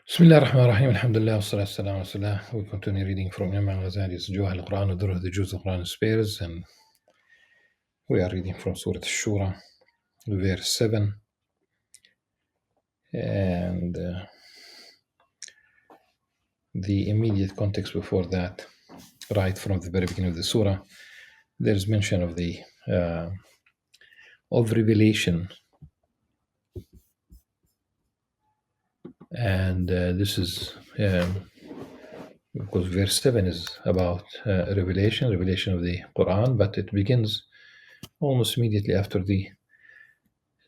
Bismillah ar-Rahman ar-Rahim, alhamdulillah, wassalatu wassalamu ala rasulillah. We continue reading from Imam Al-Ghazali's Jawahir al-Quran, Durr, the Juz of Quran in Spares, and we are reading from Surah Al-Shura, verse 7. And the immediate context before that, right from the very beginning of the surah, there's mention of the of revelation. And this is because verse 7 is about revelation of the Quran, but it begins almost immediately after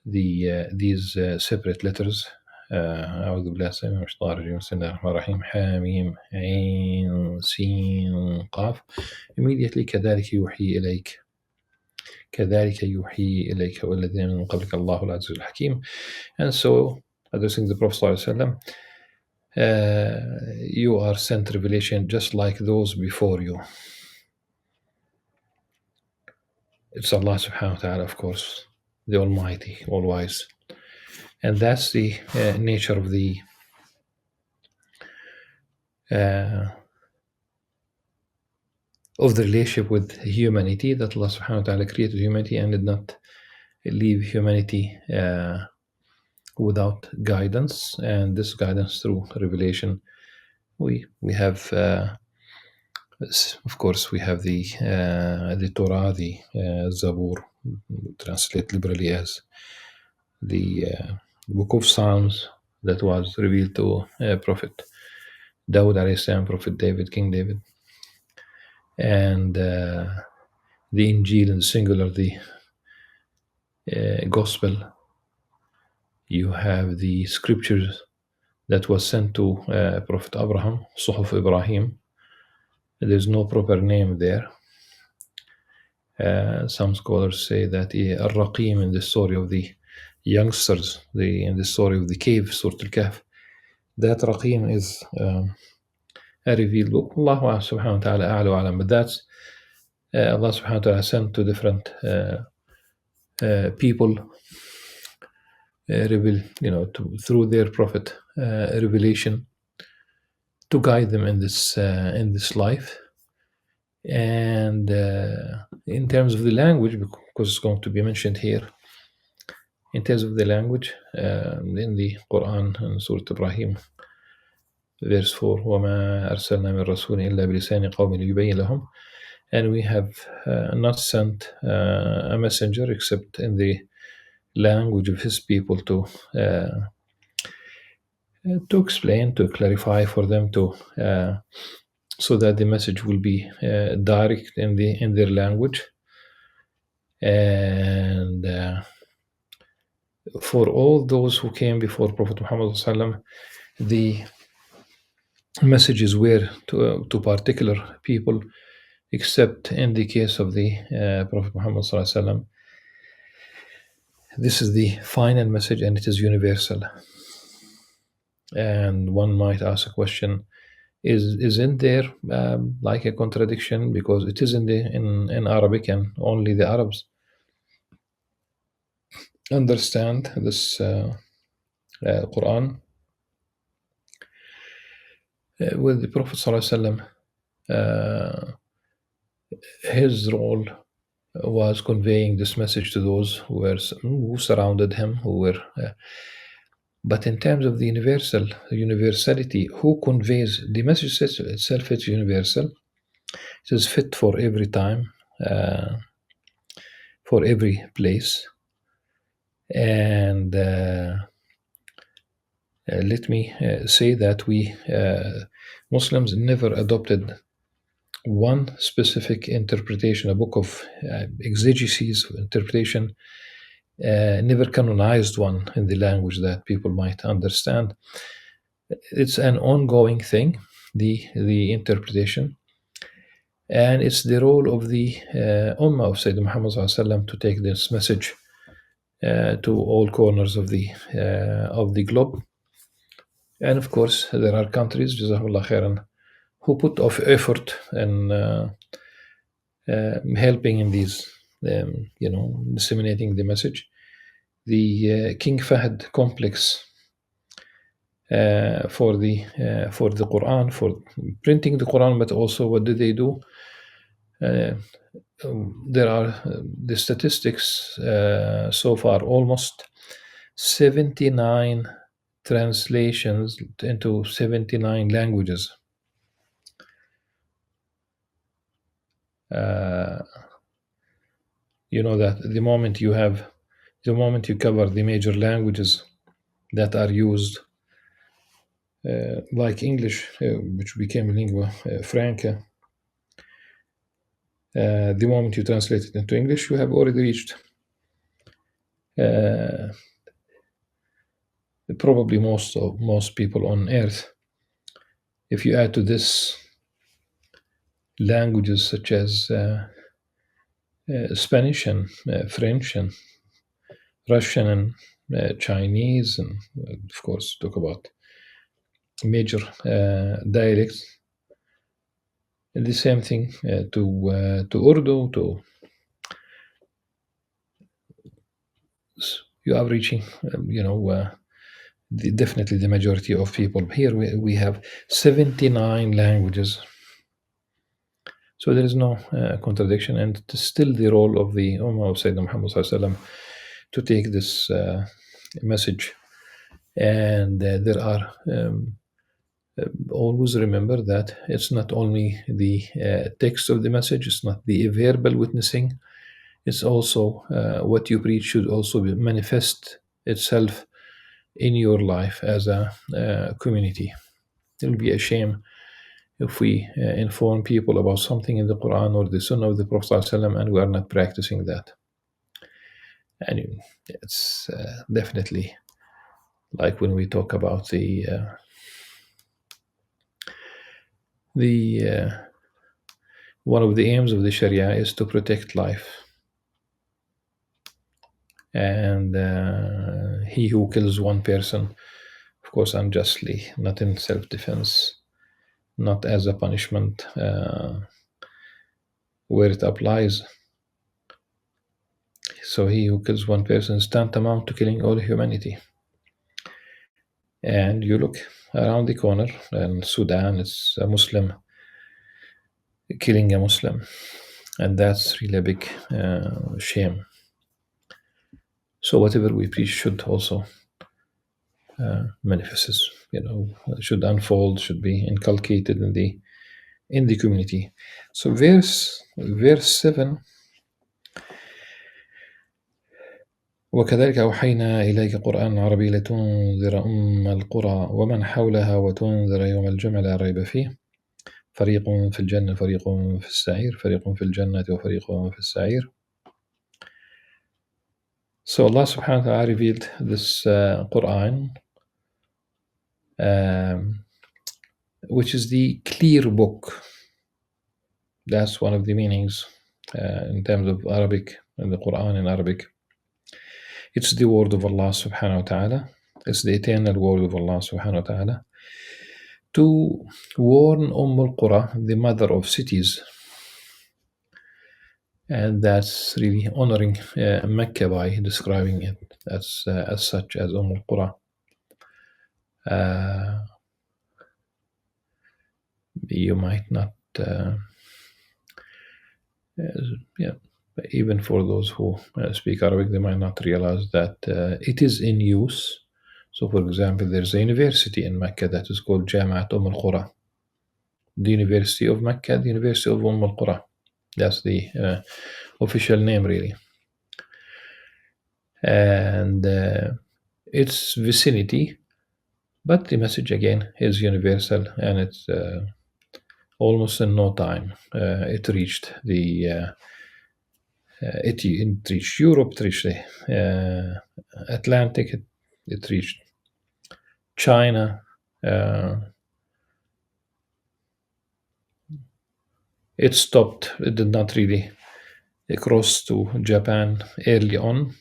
these separate letters. أعوذ بالله السميع من الشيطان الرجيم بسم الله الرحمن الرحيم حاميم عين سين قاف. Immediately كذلك يوحي إليك والذين من قبلك الله العزيز الحكيم. And so addressing the Prophet صلى الله عليه وسلم, you are sent revelation just like those before you. It's Allah subhanahu wa ta'ala, of course, the Almighty, all-wise. And that's the nature of the relationship with humanity, that Allah subhanahu wa ta'ala created humanity and did not leave humanity without guidance. And this guidance through revelation, we have, of course, we have the Torah, the Zabur, translate liberally as the book of Psalms that was revealed to Prophet Dawood alayhi salam, Prophet David, King David, and the Injil in singular, the Gospel. You have the scriptures that was sent to Prophet Abraham, Suhuf Ibrahim. There's no proper name there. Some scholars say that Al-Raqim in the story of the youngsters, in the story of the cave, Surah Al-Kahf, that Raqim is a revealed book. Allah subhanahu wa ta'ala a'la wa alam. But that's Allah subhanahu wa ta'ala sent to different people, through their prophet, revelation to guide them in this life. And in terms of the language, because it's going to be mentioned here, in terms of the language, in the Qur'an, in Surah Ibrahim, verse 4, وَمَا أَرْسَلْنَا مِن رَسُولٍ إِلَّا بِلِسَانِ قَوْمٍ لِيُبَيِّنَ لَهُم. And we have not sent a messenger except in the language of his people to explain, to clarify for them, so that the message will be direct in their language. And for all those who came before Prophet Muhammad ﷺ, the messages were to particular people, except in the case of the Prophet Muhammad ﷺ. This is the final message, and it is universal. And one might ask a question: Isn't there like a contradiction, because it is in Arabic and only the Arabs understand this Quran? With the Prophet ﷺ, his role was conveying this message to those who surrounded him, but in terms of the universality, who conveys the message itself? It's universal. It is fit for every time, for every place. And let me say that we Muslims never adopted one specific interpretation, a book of exegesis interpretation, never canonized one in the language that people might understand. It's an ongoing thing, the interpretation, and it's the role of the Ummah of Sayyidina Muhammad ﷺ to take this message to all corners of the globe. And of course, there are countries, Jazakumullah khairan, who put of effort in helping in these, disseminating the message. The King Fahd complex for the Quran, for printing the Quran, but also what do they do? Uh, there are the statistics so far, almost 79 translations into 79 languages. You know that the moment you cover the major languages that are used, like English, which became a lingua franca, the moment you translate it into English, you have already reached probably most people on earth. If you add to this languages such as Spanish and French and Russian and Chinese, and of course talk about major dialects, the same thing to Urdu, to you are reaching, definitely the majority of people. Here we have 79 languages. So there is no contradiction, and it is still the role of the Ummah of Sayyidina Muhammad Sallallahu Alaihi Wasallam to take this message. And there are always remember that it's not only the text of the message, it's not the verbal witnessing, it's also what you preach should also manifest itself in your life as a community. It will be a shame if we inform people about something in the Quran or the Sunnah of the Prophet ﷺ and we are not practicing that. And it's definitely like when we talk about the one of the aims of the Sharia is to protect life. And he who kills one person, of course, unjustly, not in self-defense, not as a punishment where it applies. So he who kills one person is tantamount to killing all humanity. And you look around the corner, and Sudan is a Muslim killing a Muslim, and that's really a big shame. So whatever we preach should also manifest, should unfold, should be inculcated in the community. So verse 7. وكذلك أوحينا إليك قرآنا عربي لتنذر القرى ومن حولها وتنذر يوم الجمع لا ريب فيه فريق في الجنة فريق في السعير فريق في الجنة وفريق في السعير. So Allah subhanahu wa ta'ala revealed this Qur'an, which is the clear book. That's one of the meanings in terms of Arabic, and the Qur'an in Arabic. It's the word of Allah subhanahu wa ta'ala. It's the eternal word of Allah subhanahu wa ta'ala to warn al-Qura, the mother of cities. And that's really honoring Mecca by describing it as such as al-Qura. You might not, even for those who speak Arabic, they might not realize that it is in use. So, for example, there's a university in Mecca that is called Jamiat al-Qura. The University of Mecca, the University of al-Qura. That's the official name, really. And its vicinity, but the message again is universal, and it's almost in no time it reached the it reached Europe, it reached the Atlantic, it reached China. It stopped. It did not really cross to Japan early on,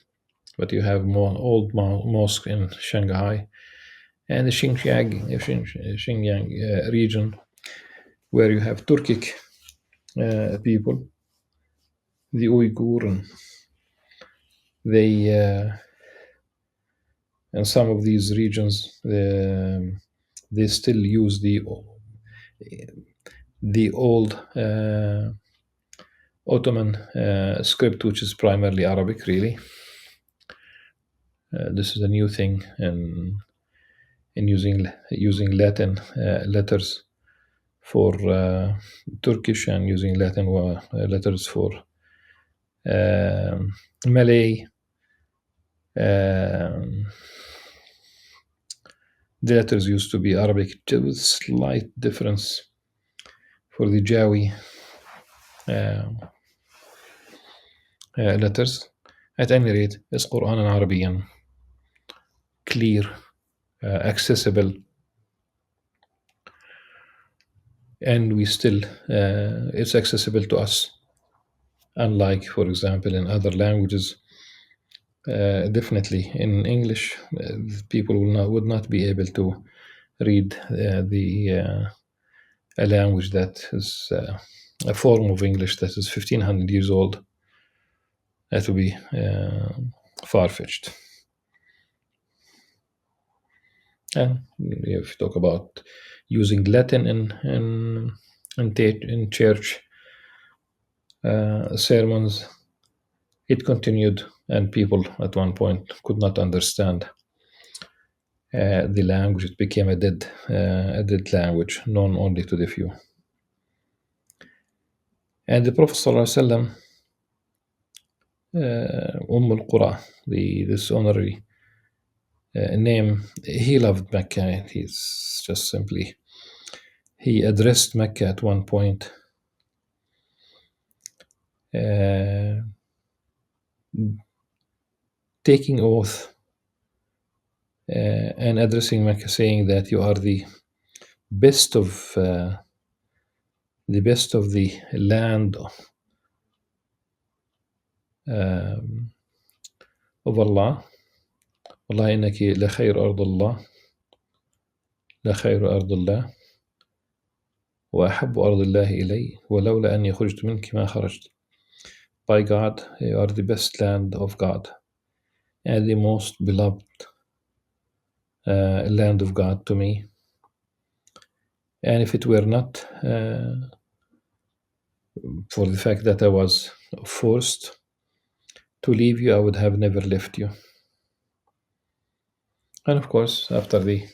but you have more old mosque in Shanghai and the Xinjiang region, where you have Turkic people, the Uyghur, and they And some of these regions, they still use the old Ottoman script, which is primarily Arabic, really. This is a new thing in using Latin letters for Turkish, and using Latin letters for Malay. The letters used to be Arabic, with slight difference for the Jawi letters. At any rate, it's Quran and Arabian, clear, accessible, and we still it's accessible to us. Unlike, for example, in other languages, definitely in English, people would not be able to read a language that is a form of English that is 1500 years old. That would be far fetched. And if you talk about using Latin in church sermons, it continued, and people at one point could not understand the language. It became a dead language, known only to the few. And the Prophet ﷺ, al-Qura, this honorary name, he loved Mecca. He's just simply, he addressed Mecca at one point, taking oath and addressing Mecca, saying that you are the best of the land of Allah. والله إنك لخير أرض الله لخير أرض الله وأحب أرض الله إلي ولولا أني خرجت منك ما خرجت. By God, you are the best land of God and the most beloved land of God to me. And if it were not for the fact that I was forced to leave you, I would have never left you. And of course, after the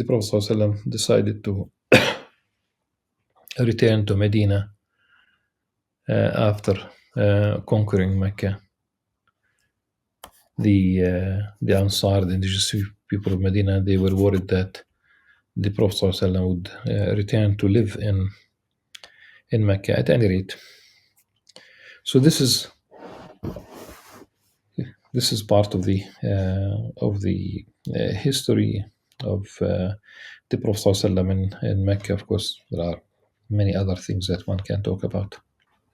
Prophet ﷺ decided to return to Medina after conquering Mecca, the Ansar, the indigenous people of Medina, they were worried that the Prophet ﷺ would return to live in Mecca. At any rate, so this is part of the history of the Prophet ﷺ in Mecca. Of course, there are many other things that one can talk about.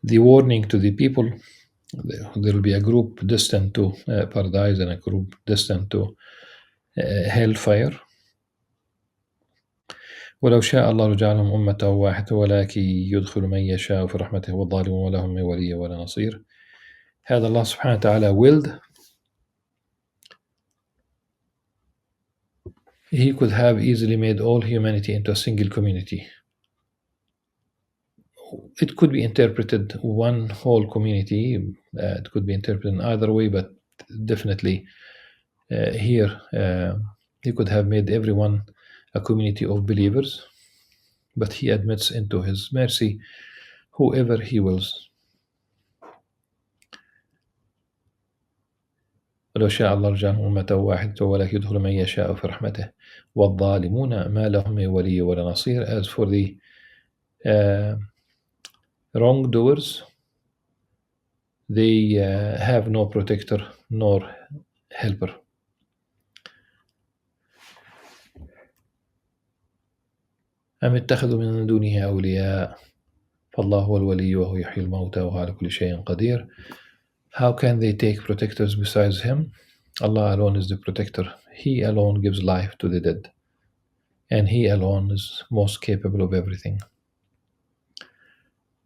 The warning to the people: there will be a group destined to paradise and a group destined to hellfire. ولو شاء الله لجعلهم أمة واحدة ولكن يدخل من يشاء في رحمته والظالمون ولهم من ولي ولا نصير. Had Allah subhanahu wa ta'ala willed, He could have easily made all humanity into a single community. It could be interpreted one whole community. It could be interpreted in either way, but definitely here He could have made everyone a community of believers, but He admits into His mercy whoever He wills. ولو شاء الله لجعلهم أمة واحدة ولكن يدخل من يشاء في رحمته والظالمون ما لهم من ولي ولا نصير. As for the wrongdoers, they have no protector nor helper. أم اتخذوا من دونه أولياء فالله هو الولي وهو يحيي الموتى وهو على كل شيء قدير. How can they take protectors besides Him? Allah alone is the protector. He alone gives life to the dead, and He alone is most capable of everything.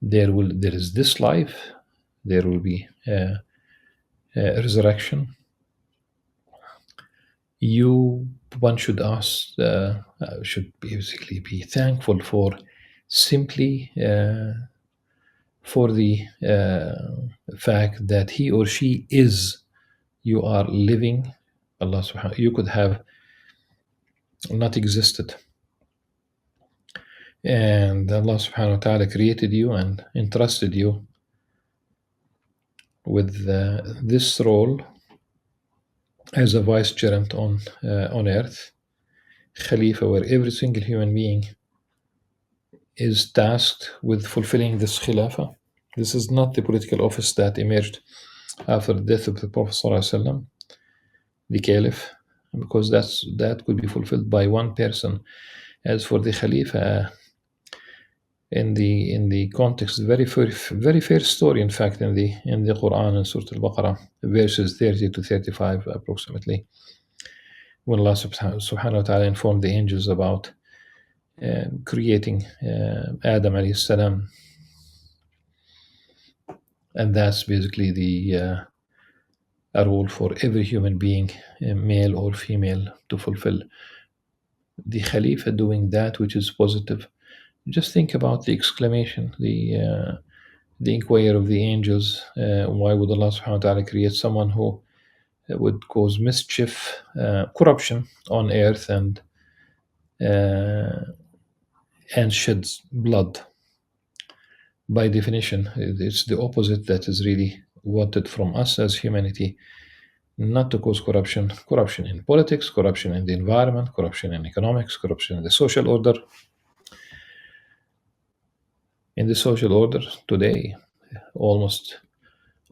There is this life, there will be a resurrection, you one should ask, should basically be thankful for simply for the fact that he or she is, you are living. Allah subhanahu, you could have not existed, and Allah subhanahu wa ta'ala created you and entrusted you with this role as a vicegerent on earth, Khalifa, where every single human being is tasked with fulfilling this Khilafah. This is not the political office that emerged after the death of the Prophet ﷺ, the Caliph, because that could be fulfilled by one person. As for the Khalifa, in the context, very fair story, in fact, in the Quran and Surah Al-Baqarah, verses 30 to 35 approximately, when Allah subhanahu wa ta'ala informed the angels about creating Adam alayhi salam, and that's basically the a role for every human being, male or female, to fulfill. The Khalifa doing that which is positive. Just think about the exclamation, the inquiry of the angels. Why would Allah subhanahu wa ta'ala create someone who would cause mischief, corruption on earth, and sheds blood? By definition, it's the opposite that is really wanted from us as humanity, not to cause corruption in politics, corruption in the environment, corruption in economics, corruption in the social order. In the social order today, almost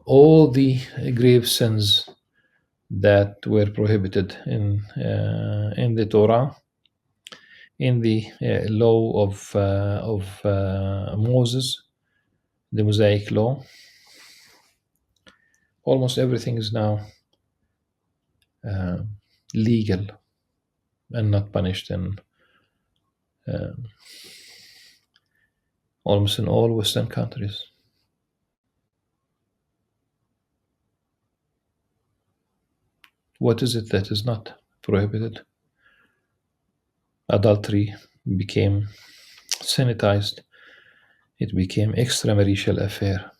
all the grave sins that were prohibited in the Torah, in the law of Moses, the Mosaic law, almost everything is now legal and not punished in almost in all Western countries. What is it that is not prohibited? Adultery became sanitized. It became extramarital affair.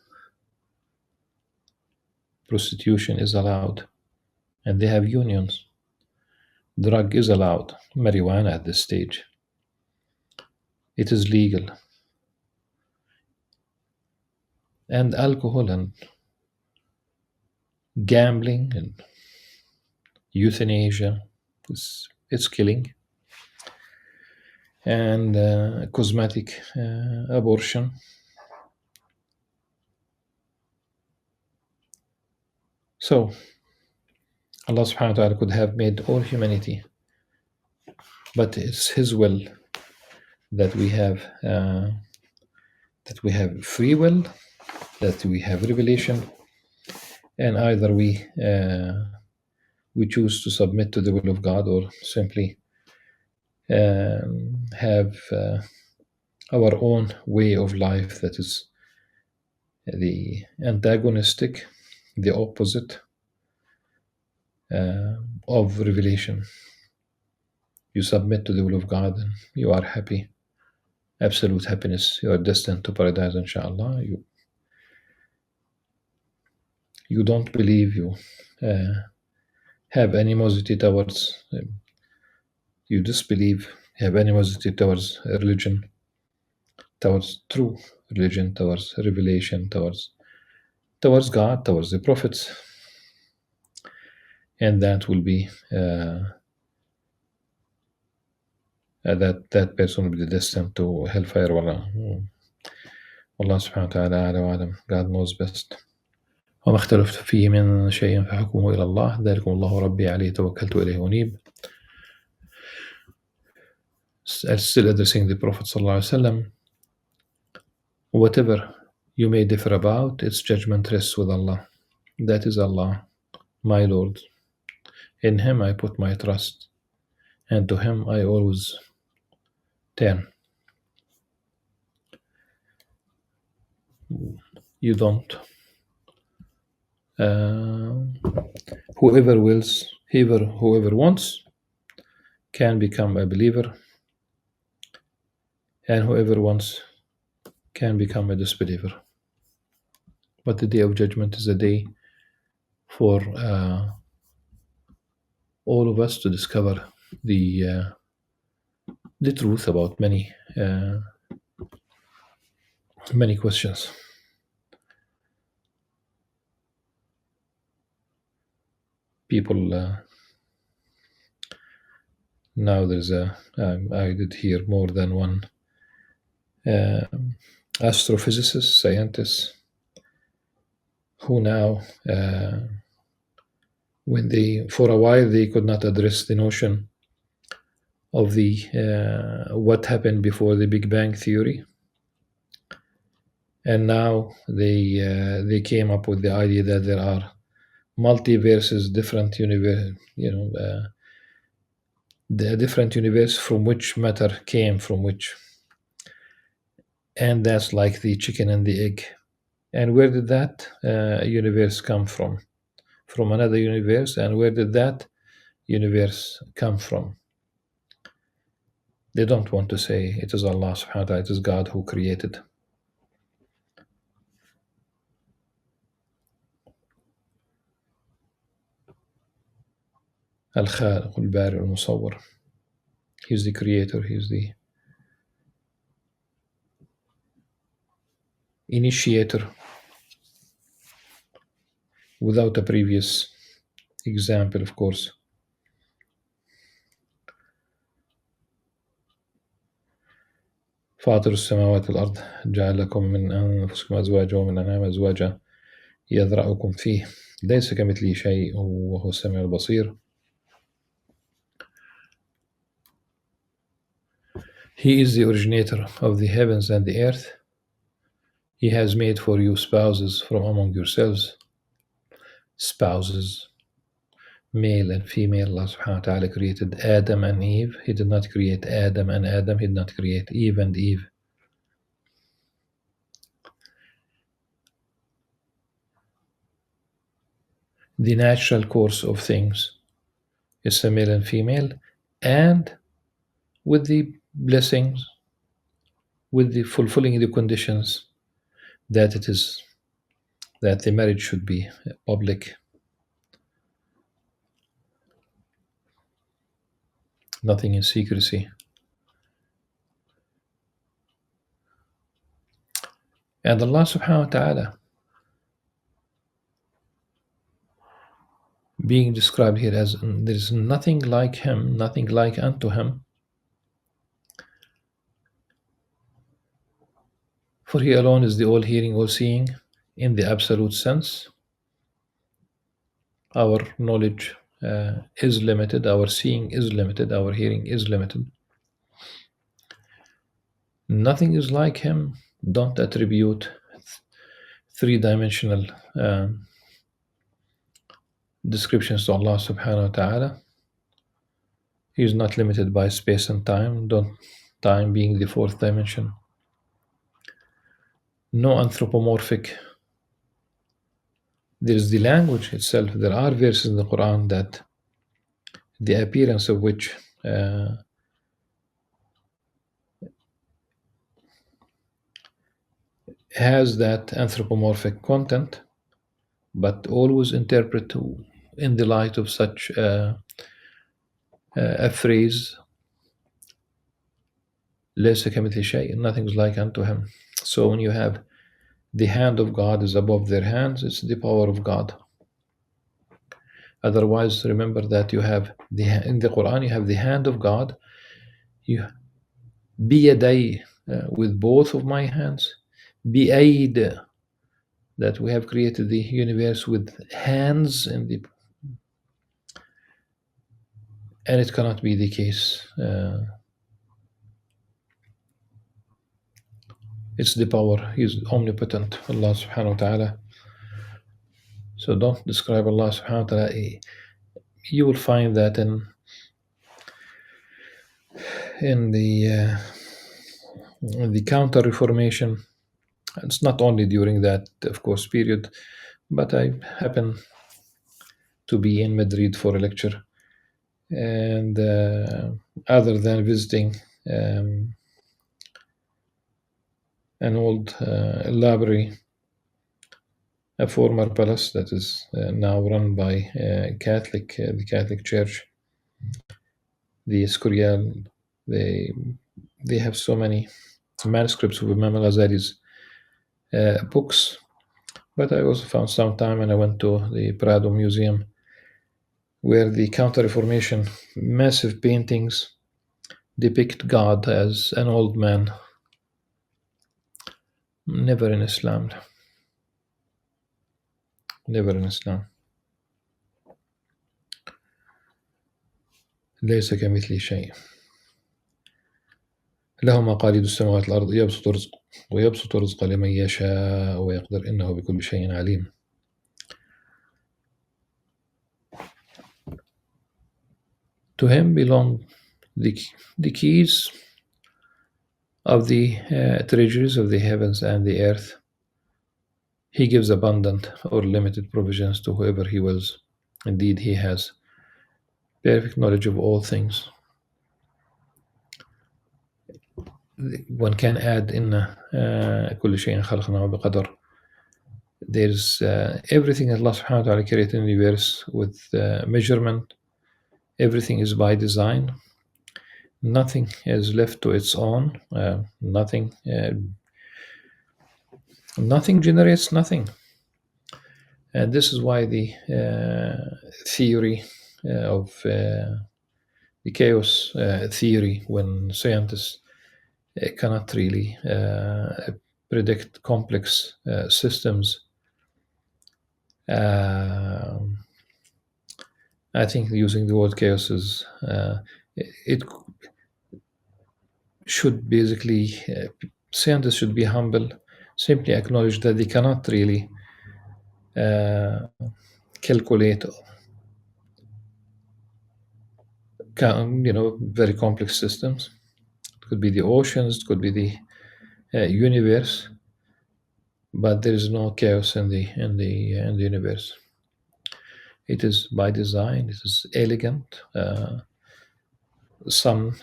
Prostitution is allowed, and they have unions. Drug is allowed. Marijuana at this stage. It is legal. And alcohol and gambling and euthanasia, it's killing. And cosmetic abortion. So Allah subhanahu wa ta'ala could have made all humanity, but it's His will that we have free will, that we have revelation, and either we choose to submit to the will of God, or simply have our own way of life that is the antagonistic, the opposite of revelation. You submit to the will of God and you are happy, absolute happiness. You are destined to paradise, inshallah. You don't believe, you have animosity towards, you disbelieve, have animosity towards religion, towards true religion, towards revelation, towards God, towards the prophets, and that will be that person will be destined to hellfire. Allah subhanahu wa ta'ala a'la wa a'lam. God knows best. وما اختلفت فيه من شيء فحكمه إلى الله ذلكم الله ربي عليه توكلت وإليه أنيب. Still addressing the Prophet ﷺ, whatever you may differ about, its judgment rests with Allah. That is Allah, my Lord. In Him I put my trust, and to Him I always turn. You don't. Whoever wills Whoever wants can become a believer, and whoever wants can become a disbeliever. But the day of judgment is a day for all of us to discover the truth about many questions. People now there's I did hear more than one uh, astrophysicist, scientist, who now when they for a while they could not address the notion of the what happened before the Big Bang theory, and now they came up with the idea that there are multiverses, different universe, the different universe from which matter came from which, and that's like the chicken and the egg. And where did that universe come from? From another universe, and where did that universe come from? They don't want to say it is Allah subhanahu wa ta'ala, it is God who created. Al-Khaliq, al-Bari, al-Musawwir. He's the creator, he's the initiator without a previous example, of course. فاطر السماوات والأرض جعل لكم من أنفسكم أزواجا ومن الأنعام أزواجا يذرأكم فيه ليس كمثله شيء وهو السميع البصير. He is the originator of the heavens and the earth. He has made for you spouses from among yourselves. Spouses, male and female. Allah subhanahu wa ta'ala created Adam and Eve. He did not create Adam and Adam. He did not create Eve and Eve. The natural course of things is a male and female, and with the blessings, with the fulfilling the conditions that the marriage should be public, nothing in secrecy. And Allah subhanahu wa ta'ala being described here as there is nothing like him, nothing like unto him, for he alone is the all hearing, all seeing in the absolute sense. Our knowledge is limited, our seeing is limited, our hearing is limited. Nothing is like him. Don't attribute three-dimensional descriptions to Allah subhanahu wa ta'ala. He is not limited by space and time, time being the fourth dimension. No anthropomorphic. There is the language itself. There are verses in the Qur'an that the appearance of which has that anthropomorphic content, but always interpret in the light of such a phrase, ليس كمثله شيء, nothing is like unto him. So when you have the hand of God is above their hands, it's the power of God. Otherwise, remember that you have in the Quran, you have the hand of God. You بيدي, with both of my hands. بأيد, that we have created the universe with hands and it cannot be the case. It's the power. He's omnipotent, Allah subhanahu wa ta'ala. So don't describe Allah subhanahu wa ta'ala. You will find that in the counter-reformation. It's not only during that, of course, period, but I happen to be in Madrid for a lecture. And other than visiting an old library, a former palace that is now run by the Catholic Church, the Escorial, they they have so many manuscripts of Imam Al-Ghazali's books. But I also found some time and I went to the Prado Museum, where the Counter-Reformation massive paintings depict God as an old man. Never in Islam. Never in Islam. ليس كمثله شيء. له مقاليد السماوات والأرض ويبسط الرزق لمن يشاء ويقدر إنه بكل شيء عليم. To him belong the keys of the treasuries of the heavens and the earth. He gives abundant or limited provisions to whoever he wills. Indeed, he has perfect knowledge of all things. One can add in كل شيء خلقناه بقدر. There's everything Allah subhanahu wa ta'ala created in the universe with measurement. Everything is by design. Nothing is left to its own. Nothing generates nothing. And this is why the theory of the chaos theory, when scientists cannot really predict complex systems, I think using the word chaos is it should basically scientists should be humble, simply acknowledge that they cannot really calculate very complex systems. It could be the oceans, it could be the universe, but there is no chaos in the universe. It is by design. It is elegant. Some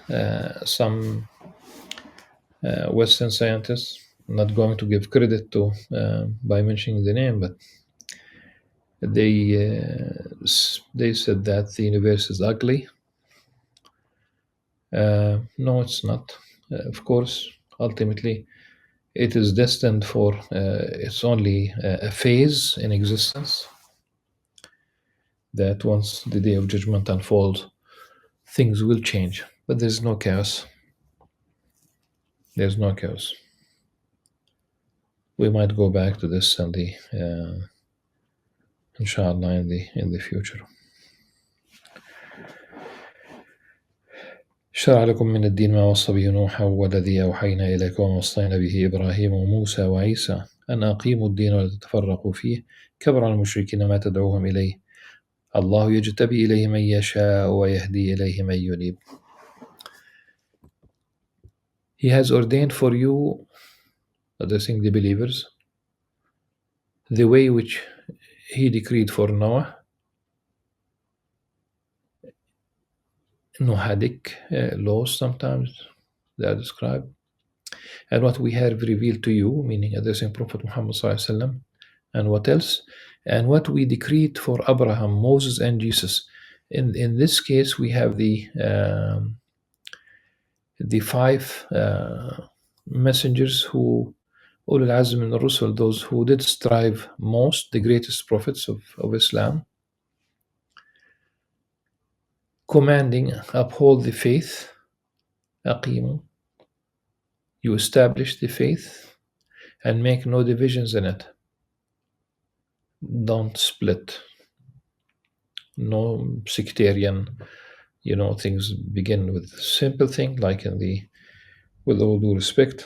Western scientists, I'm not going to give credit to by mentioning the name, but they said that the universe is ugly. No, it's not. Of course, ultimately, it is destined for it's only a phase in existence, that once the day of judgment unfolds, things will change. But there's no chaos. There's no chaos. We might go back to this in the inshallah in the future. شرع لكم من الدين ما وصى به نوحا والذي أوحينا إليكم ووصينا به إبراهيم وموسى وعيسى أن أقيموا الدين ولا تتفرقوا فيه كبر على المشركين ما تدعوهم إليه الله يجتبي إليه من يشاء ويهدي إليه من ينيب. He has ordained for you, addressing the believers, the way which he decreed for Noah, Noahadic laws sometimes they are described, and what we have revealed to you, meaning addressing Prophet Muhammad sallallahu alaihi wasallam, and what else, and what we decreed for Abraham, Moses, and Jesus. In this case, we have the five messengers who Ulul Azm min al-Rusul, those who did strive most, the greatest prophets of Islam, commanding, uphold the faith, aqimu, you establish the faith and make no divisions in it. Don't split. No sectarian, things begin with simple thing, like with all due respect,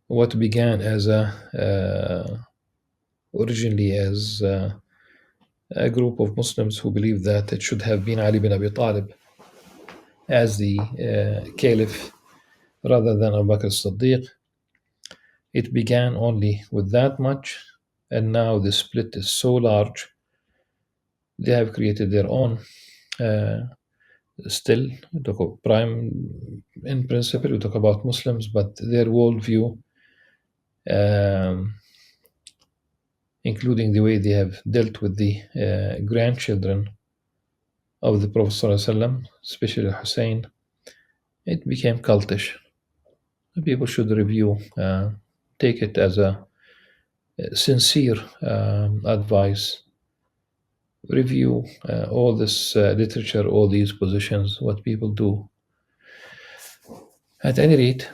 what began as originally as a group of Muslims who believed that it should have been Ali bin Abi Talib as the caliph rather than Abu Bakr as-Siddiq. It began only with that much, and now the split is so large They have created their own. Still, we talk of prime in principle. We talk about Muslims, but their worldview, um, including the way they have dealt with the grandchildren of the Prophet ﷺ, especially Hussein, it became cultish. People should review, take it as a sincere advice. Review all this literature, all these positions, what people do. At any rate,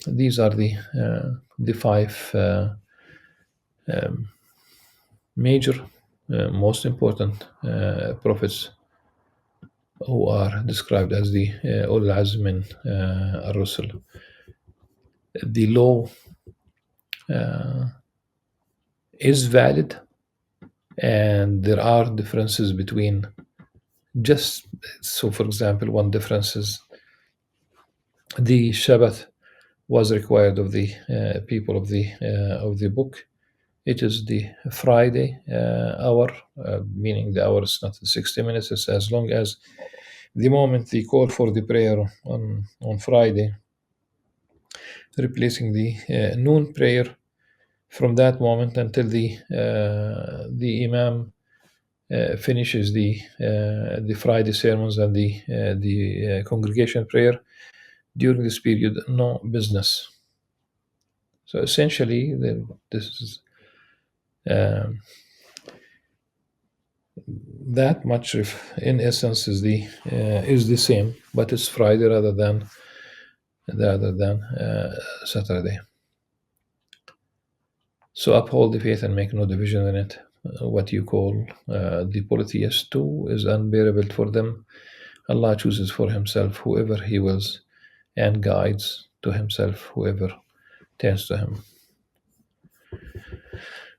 these are the five major, most important prophets who are described as the Ul Azm min al-Rusul. The law is valid, and there are differences between just so. For example, one difference is the Shabbat was required of the people of the book. It is the Friday hour, meaning the hour is not 60 minutes. It's as long as the moment they call for the prayer on Friday, replacing the noon prayer. From that moment until the Imam finishes the Friday sermons and the congregation prayer, during this period, no business. So essentially, this is that much. In essence, is the same, but it's Friday rather than Saturday. So uphold the faith and make no division in it. What you call the polytheists too is unbearable for them. Allah chooses for Himself whoever He wills, and guides to Himself whoever turns to Him.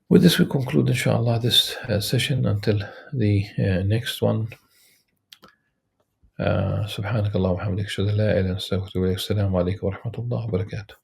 With this, we conclude, inshallah, this session until the next one. سبحانك اللهم وبحمدك أشهد أن لا إله إلا أنت أستغفرك وأتوب إليك. السلام عليكم ورحمة الله وبركاته.